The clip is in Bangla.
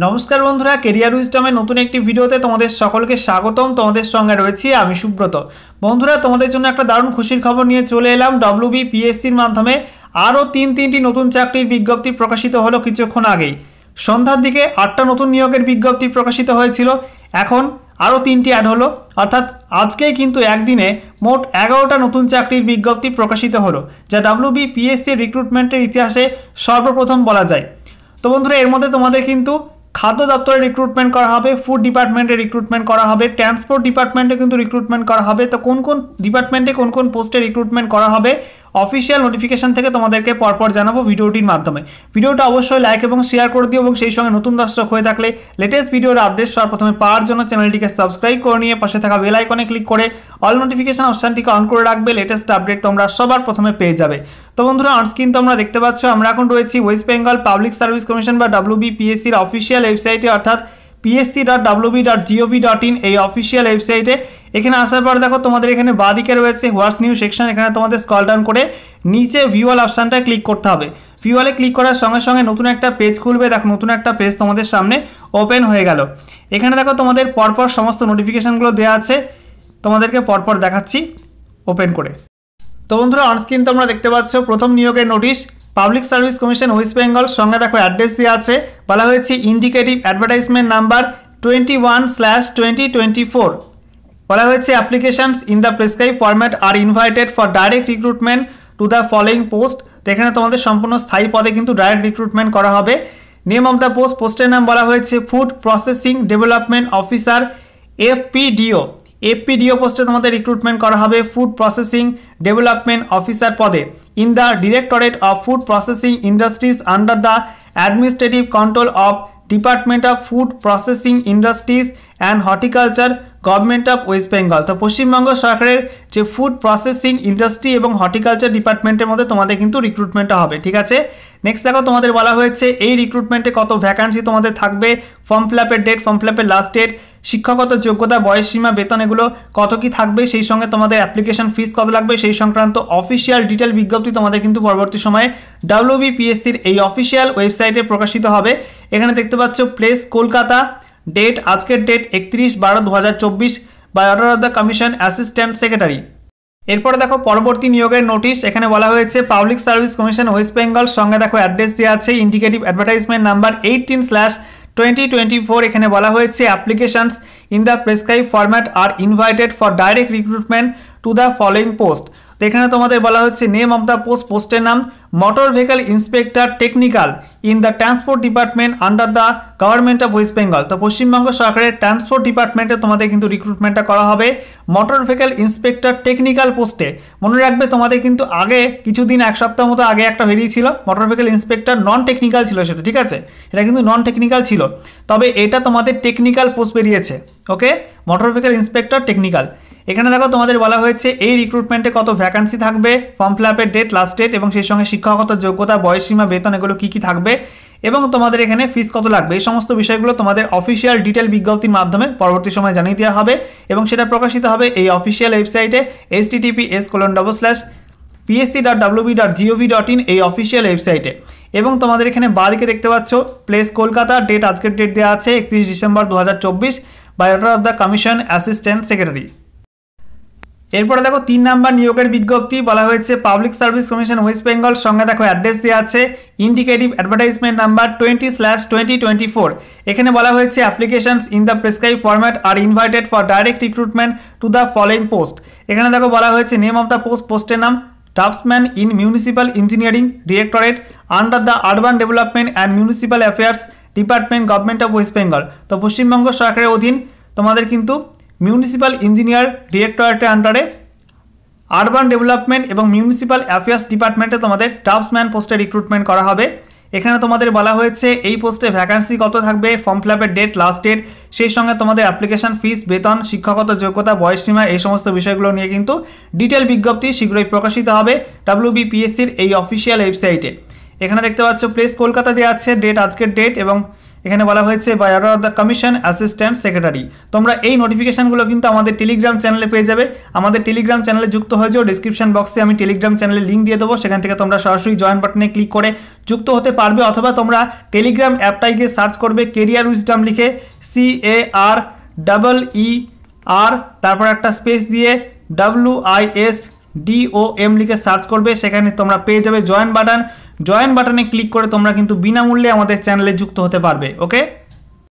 নমস্কার বন্ধুরা, কেরিয়ার উইজডমের নতুন একটি ভিডিওতে তোমাদের সকলকে স্বাগতম। তোমাদের সঙ্গে রয়েছি আমি সুব্রত। বন্ধুরা, তোমাদের জন্য একটা দারুণ খুশির খবর নিয়ে চলে এলাম। WBPSCর মাধ্যমে আরও তিনটি নতুন চাকরির বিজ্ঞপ্তি প্রকাশিত হলো কিছুক্ষণ আগেই। সন্ধ্যার দিকে 8টা নতুন নিয়োগের বিজ্ঞপ্তি প্রকাশিত হয়েছিল, এখন আরও 3টি অ্যাড হলো, অর্থাৎ আজকেই কিন্তু একদিনে মোট 11টা নতুন চাকরির বিজ্ঞপ্তি প্রকাশিত হলো, যা WBPSCর রিক্রুটমেন্টের ইতিহাসে সর্বপ্রথম বলা যায়। তো বন্ধুরা, এর মধ্যে তোমাদের কিন্তু খাদ্য দপ্তরে রিক্রুটমেন্ট করা হবে, ফুড ডিপার্টমেন্টে রিক্রুটমেন্ট করা হবে, ট্রান্সপোর্ট ডিপার্টমেন্টে কিন্তু রিক্রুটমেন্ট করা হবে। তো কোন কোন ডিপার্টমেন্টে কোন কোন পোস্টে রিক্রুটমেন্ট করা হবে অফিসিয়াল নোটিফিকেশন থেকে তোমাদেরকে পরপর জানাবো ভিডিওটির মাধ্যমে। ভিডিওটা অবশ্যই লাইক এবং শেয়ার করে দিও, এবং সেই সঙ্গে নতুন দর্শক হয়ে থাকলে লেটেস্ট ভিডিওর আপডেট সর্বপ্রথমে পাওয়ার জন্য চ্যানেলটিকে সাবস্ক্রাইব করে নিয়ে পাশে থাকা বেল আইকনে ক্লিক করে অল নোটিফিকেশন অপশনটিকে অন করে রাখবে। লেটেস্ট আপডেট তোমরা সবার প্রথমে পেয়ে যাবে। তো বন্ধুরা, অনস্ক্রিন তোমরা দেখতে পাচ্ছ আমরা এখন রয়েছি West Bengal public service commission বা WBPSCর অফিসিয়াল ওয়েবসাইটে, অর্থাৎ psc.wb.gov.in এই অফিসিয়াল ওয়েবসাইটে। এখানে আসার পর দেখো তোমাদের এখানে বাঁদিকে রয়েছে হোয়াটস নিউ সেকশন। এখানে তোমাদের স্ক্রল ডাউন করে নিচে ভিউ অল অপশানটা ক্লিক করতে হবে। ভিউ অলে ক্লিক করার সঙ্গে সঙ্গে নতুন একটা পেজ খুলবে। দেখো নতুন একটা পেজ তোমাদের সামনে ওপেন হয়ে গেল। এখানে দেখো তোমাদের পরপর সমস্ত নোটিফিকেশানগুলো দেওয়া আছে, তোমাদেরকে পরপর দেখাচ্ছি ওপেন করে। তো বন্ধুরা, অনস্ক্রিন তোমরা দেখতে পাচ্ছ প্রথম নিয়োগের notice, public service commission West Bengal. সঙ্গে দেখো অ্যাড্রেস দেওয়া আছে, বলা হয়েছে ইন্ডিকেটিভ অ্যাডভার্টাইজমেন্ট নাম্বার 21/2024। বলা হয়েছে applications in the prescribe format are invited for direct recruitment to the following post. তো এখানে তোমাদের সম্পূর্ণ স্থায়ী পদে কিন্তু ডাইরেক্ট রিক্রুটমেন্ট করা হবে। নেম অফ দ্য পোস্ট, পোস্টের নাম বলা হয়েছে food processing development officer FPDO। FPDO পোস্টে তোমাদের রিক্রুটমেন্ট করা হবে ফুড প্রসেসিং ডেভেলপমেন্ট অফিসার পদে in the directorate of food processing industries under the administrative control of department of food processing industries and horticulture government of West Bengal. তো পশ্চিমবঙ্গ সরকারের যে ফুড প্রসেসিং ইন্ডাস্ট্রি এবং হর্টিকালচার ডিপার্টমেন্টের মধ্যে তোমাদের কিন্তু রিক্রুটমেন্টটা হবে, ঠিক আছে। নেক্সট দেখো তোমাদের বলা হয়েছে এই রিক্রুটমেন্টে কত ভ্যাকান্সি তোমাদের থাকবে, ফর্ম ফিল আপের ডেট, ফর্ম ফিল আপের লাস্ট ডেট, শিক্ষাগত যোগ্যতা, বয়সসীমা, বেতন, এগুলো কত কি থাকবে, সেই সঙ্গে তোমাদের অ্যাপ্লিকেশন ফিস কত লাগবে, সেই সংক্রান্ত অফিসিয়াল ডিটেল বিজ্ঞপ্তি তোমাদের কিন্তু পরবর্তী সময়ে WBPSCর এই অফিসিয়াল ওয়েবসাইটে প্রকাশিত হবে। এখানে দেখতে পাচ্ছ প্লেস কলকাতা, ডেট আজকের date 31/12/2024 by order of the commission assistant secretary. এরপরে দেখো পরবর্তী নিয়োগের নোটিশ। এখানে বলা হয়েছে public service commission West Bengal. সঙ্গে দেখো অ্যাড্রেস দেওয়া আছে ইন্ডিকেটিভ অ্যাডভার্টাইজমেন্ট নাম্বার 18/2024। এখানে বলা হয়েছে applications in the prescribe format are invited for direct recruitment to the following post. তো এখানে তোমাদের বলা হচ্ছে নেম অফ দ্য পোস্ট, পোস্টের নাম motor vehicle inspector technical in the transport department under the government of West Bengal. তো পশ্চিমবঙ্গ সরকারের ট্রান্সপোর্ট ডিপার্টমেন্টে তোমাদের কিন্তু রিক্রুটমেন্টটা করা হবে মোটর ভেহিকল ইন্সপেক্টর টেকনিক্যাল পোস্টে। মনে রাখবে তোমাদের কিন্তু আগে কিছুদিন, এক সপ্তাহ মতো আগে একটা বেরিয়েছিল motor vehicle inspector, non technical ছিল সেটা, ঠিক আছে। এটা কিন্তু নন টেকনিক্যাল ছিল, তবে এটা তোমাদের টেকনিক্যাল পোস্ট বেরিয়েছে। ওকে, মোটর ভেহিকল ইন্সপেক্টর টেকনিক্যাল। এখানে দেখো তোমাদের বলা হয়েছে এই রিক্রুটমেন্টে কত ভ্যাকান্সি থাকবে, ফর্ম ফিল আপের ডেট, লাস্ট ডেট, এবং সেই সঙ্গে শিক্ষাগত যোগ্যতা, বয়সসীমা, বেতন, এগুলো কী কী থাকবে, এবং তোমাদের এখানে ফিস কত লাগবে। এই সমস্ত বিষয়গুলো তোমাদের অফিসিয়াল ডিটেল বিজ্ঞপ্তির মাধ্যমে পরবর্তী সময় জানিয়ে দেওয়া হবে, এবং সেটা প্রকাশিত হবে এই অফিসিয়াল ওয়েবসাইটে https://psc.wb.gov.in এই অফিসিয়াল ওয়েবসাইটে। এবং তোমাদের এখানে বাঁদিকে দেখতে পাচ্ছ প্লেস কলকাতা, ডেট আজকের ডেট দেওয়া আছে 31 December 2024 by order of the commission assistant secretary. এরপরে দেখো 3 নাম্বার নিয়োগের বিজ্ঞপ্তি। বলা হয়েছে public service commission West Bengal. সঙ্গে দেখো অ্যাড্রেস দেওয়া আছে ইন্ডিকেটিভ অ্যাডভার্টাইজমেন্ট নাম্বার 20/2024। এখানে বলা হয়েছে applications in the prescribe format are invited for direct recruitment to the following post. এখানে দেখো বলা হয়েছে নেম অফ দ্য পোস্ট, পোস্টের নাম draughtsman in municipal engineering directorate under the urban development and municipal affairs department government of West Bengal. তো পশ্চিমবঙ্গ সরকারের অধীন তোমাদের কিন্তু মিউনিসিপ্যাল ইঞ্জিনিয়ার ডিরেক্টরেটের আন্ডারে আরবান ডেভেলপমেন্ট এবং মিউনিসিপ্যাল অ্যাফেয়ার্স ডিপার্টমেন্টে তোমাদের ড্রাফটসম্যান পোস্টে রিক্রুটমেন্ট করা হবে। এখানে তোমাদের বলা হয়েছে এই পোস্টে ভ্যাকান্সি কত থাকবে, ফর্ম ফিল আপের ডেট, লাস্ট ডেট, সেই সঙ্গে তোমাদের অ্যাপ্লিকেশন ফিস, বেতন, শিক্ষাগত যোগ্যতা, বয়সসীমা, এই সমস্ত বিষয়গুলো নিয়ে কিন্তু ডিটেল বিজ্ঞপ্তি শীঘ্রই প্রকাশিত হবে WBPSCর এই অফিসিয়াল ওয়েবসাইটে। এখানে দেখতে পাচ্ছ প্লেস কলকাতা দেওয়া আছে, ডেট আজকের ডেট, এবং এখানে বলা হয়েছে by order of the commission assistant secretary. তোমরা এই নোটিফিকেশনগুলো কিন্তু আমাদের টেলিগ্রাম চ্যানেলে পেয়ে যাবে। আমাদের টেলিগ্রাম চ্যানেলে যুক্ত হয়ে যাও, ডিসক্রিপশন বক্সে আমি টেলিগ্রাম চ্যানেলের লিঙ্ক দিয়ে দেবো, সেখান থেকে তোমরা সরাসরি জয়েন বাটনে ক্লিক করে যুক্ত হতে পারবে, অথবা তোমরা টেলিগ্রাম অ্যাপটাই গিয়ে সার্চ করবে কেরিয়ার উইজডম লিখে, CAREER, তারপর একটা স্পেস দিয়ে WISDOM লিখে সার্চ করবে, সেখানে তোমরা পেয়ে যাবে জয়েন বাটনে ক্লিক করে তোমরা কিন্তু বিনামূল্যে আমাদের চ্যানেলে যুক্ত হতে পারবে। ওকে।